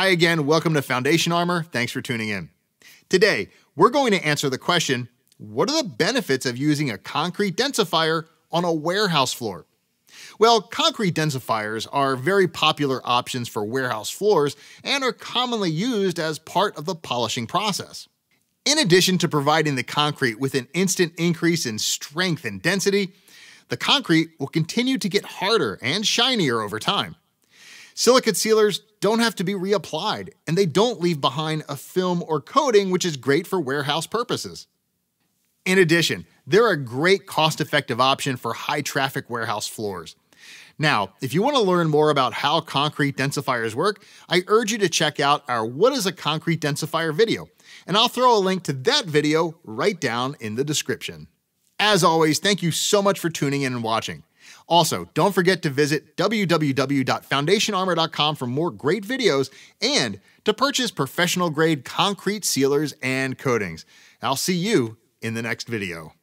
Hi again, welcome to Foundation Armor. Thanks for tuning in. Today, we're going to answer the question, what are the benefits of using a concrete densifier on a warehouse floor? Well, concrete densifiers are very popular options for warehouse floors and are commonly used as part of the polishing process. In addition to providing the concrete with an instant increase in strength and density, the concrete will continue to get harder and shinier over time. Silicate sealers don't have to be reapplied, and they don't leave behind a film or coating, which is great for warehouse purposes. In addition, they're a great cost-effective option for high-traffic warehouse floors. Now, if you want to learn more about how concrete densifiers work, I urge you to check out our What is a Concrete Densifier video, and I'll throw a link to that video right down in the description. As always, thank you so much for tuning in and watching. Also, don't forget to visit www.foundationarmor.com for more great videos and to purchase professional-grade concrete sealers and coatings. I'll see you in the next video.